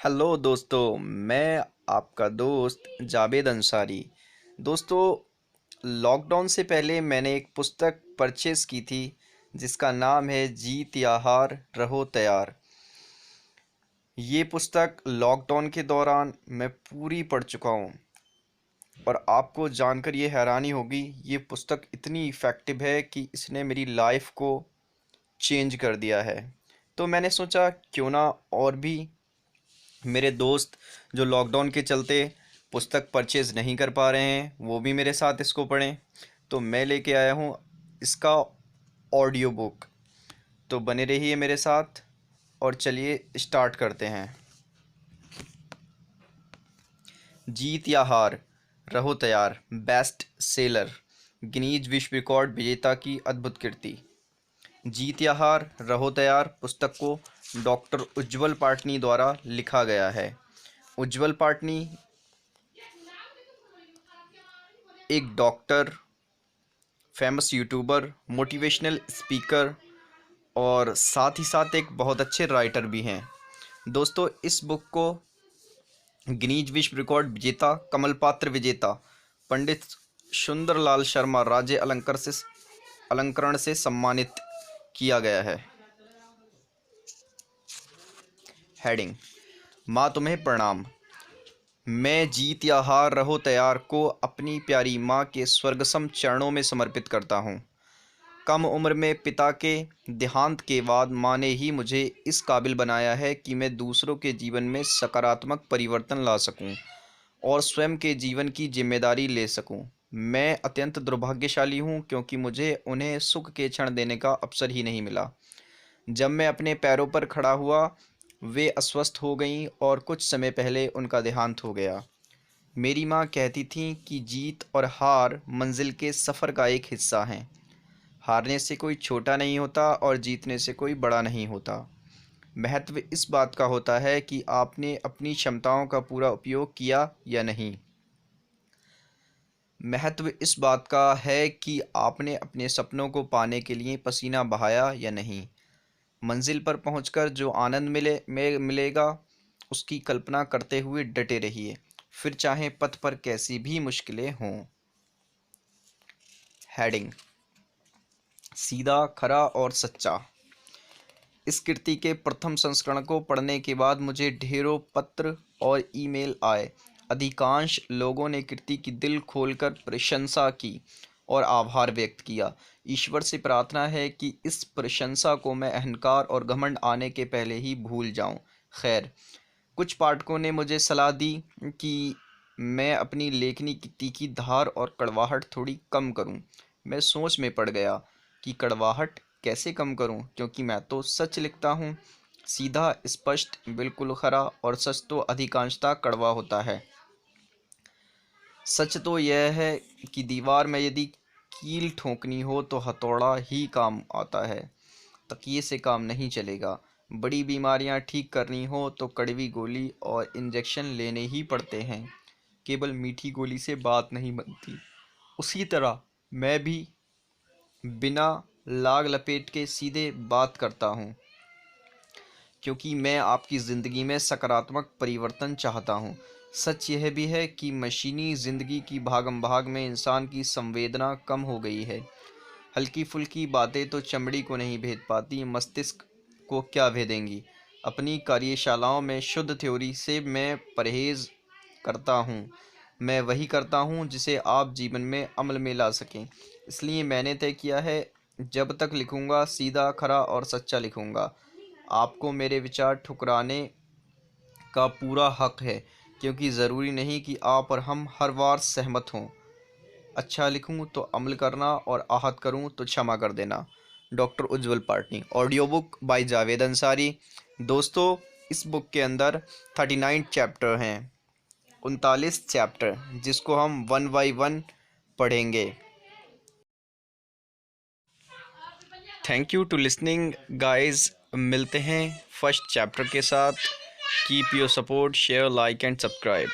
Hello दोस्तों, मैं आपका दोस्त जावेद अंसारी। दोस्तों, लॉकडाउन से पहले मैंने एक पुस्तक परचेज़ की थी जिसका नाम है जीत या हार रहो तैयार। ये पुस्तक लॉकडाउन के दौरान मैं पूरी पढ़ चुका हूँ और आपको जानकर ये हैरानी होगी, ये पुस्तक इतनी इफ़ेक्टिव है कि इसने मेरी लाइफ को चेंज कर दिया है। तो मैंने सोचा क्यों ना और भी मेरे दोस्त जो लॉकडाउन के चलते पुस्तक परचेज़ नहीं कर पा रहे हैं वो भी मेरे साथ इसको पढ़ें। तो मैं लेके आया हूँ इसका ऑडियो बुक। तो बने रहिए मेरे साथ और चलिए स्टार्ट करते हैं। जीत या हार रहो तैयार, बेस्ट सेलर, गिनीज विश्व रिकॉर्ड विजेता की अद्भुत कृति। जीत या हार रहो तैयार पुस्तक को डॉक्टर उज्ज्वल पाटनी द्वारा लिखा गया है। उज्ज्वल पाटनी एक doctor, famous YouTuber, motivational speaker और साथ ही साथ एक बहुत अच्छे राइटर भी हैं। दोस्तों, इस बुक को गिनीज विश्व रिकॉर्ड विजेता, कमल पात्र विजेता पंडित सुंदरलाल शर्मा राज्य अलंकरण से सम्मानित किया गया है। हेडिंग: माँ तुम्हें प्रणाम। मैं जीत या हार रहो तैयार को अपनी प्यारी माँ के स्वर्गसम चरणों में समर्पित करता हूँ। कम उम्र में पिता के देहांत के बाद माँ ने ही मुझे इस काबिल बनाया है कि मैं दूसरों के जीवन में सकारात्मक परिवर्तन ला सकूं और स्वयं के जीवन की जिम्मेदारी ले सकूं। मैं अत्यंत दुर्भाग्यशाली हूं क्योंकि मुझे उन्हें सुख के क्षण देने का अवसर ही नहीं मिला। जब मैं अपने पैरों पर खड़ा हुआ, वे अस्वस्थ हो गईं और कुछ समय पहले उनका देहांत हो गया। मेरी माँ कहती थीं कि जीत और हार मंजिल के सफ़र का एक हिस्सा हैं। हारने से कोई छोटा नहीं होता और जीतने से कोई बड़ा नहीं होता। महत्व इस बात का होता है कि आपने अपनी क्षमताओं का पूरा उपयोग किया या नहीं। महत्व इस बात का है कि आपने अपने सपनों को पाने के लिए पसीना बहाया या नहीं। मंजिल पर पहुंचकर जो आनंद मिलेगा, उसकी कल्पना करते हुए डटे रहिए, फिर चाहे पथ पर कैसी भी मुश्किलें हों। हेडिंग: सीधा, खरा और सच्चा। इस कृति के प्रथम संस्करण को पढ़ने के बाद मुझे ढेरों पत्र और ईमेल आए। अधिकांश लोगों ने कृति की दिल खोलकर प्रशंसा की और आभार व्यक्त किया। ईश्वर से प्रार्थना है कि इस प्रशंसा को मैं अहंकार और घमंड आने के पहले ही भूल जाऊं। खैर, कुछ पाठकों ने मुझे सलाह दी कि मैं अपनी लेखनी की तीखी धार और कड़वाहट थोड़ी कम करूं। मैं सोच में पड़ गया कि कड़वाहट कैसे कम करूं, क्योंकि मैं तो सच लिखता हूं। सीधा, स्पष्ट, बिल्कुल खरा, और सच तो अधिकांशतः कड़वा होता है। सच तो यह है कि दीवार में यदि कील ठोकनी हो तो हथौड़ा ही काम आता है, तकिए से काम नहीं चलेगा। बड़ी बीमारियां ठीक करनी हो तो कड़वी गोली और इंजेक्शन लेने ही पड़ते हैं, केवल मीठी गोली से बात नहीं बनती। उसी तरह मैं भी बिना लाग लपेट के सीधे बात करता हूँ, क्योंकि मैं आपकी ज़िंदगी में सकारात्मक परिवर्तन चाहता हूँ। सच यह भी है कि मशीनी ज़िंदगी की भागम भाग में इंसान की संवेदना कम हो गई है। हल्की फुल्की बातें तो चमड़ी को नहीं भेद पाती, मस्तिष्क को क्या भेदेंगी। अपनी कार्यशालाओं में शुद्ध थ्योरी से मैं परहेज़ करता हूँ। मैं वही करता हूँ जिसे आप जीवन में अमल में ला सकें। इसलिए मैंने तय किया है, जब तक लिखूँगा सीधा, खरा और सच्चा लिखूँगा। आपको मेरे विचार ठुकराने का पूरा हक है, क्योंकि ज़रूरी नहीं कि आप और हम हर बार सहमत हों। अच्छा लिखूं तो अमल करना और आहत करूं तो क्षमा कर देना। Doctor Ujjwal Patni. Audio book by Javed Ansari. दोस्तों, इस बुक के अंदर 39 चैप्टर हैं, 39 चैप्टर, जिसको हम वन बाय वन पढ़ेंगे। Thank you to listening guys. मिलते हैं फर्स्ट चैप्टर के साथ। Keep your support, share, like and subscribe.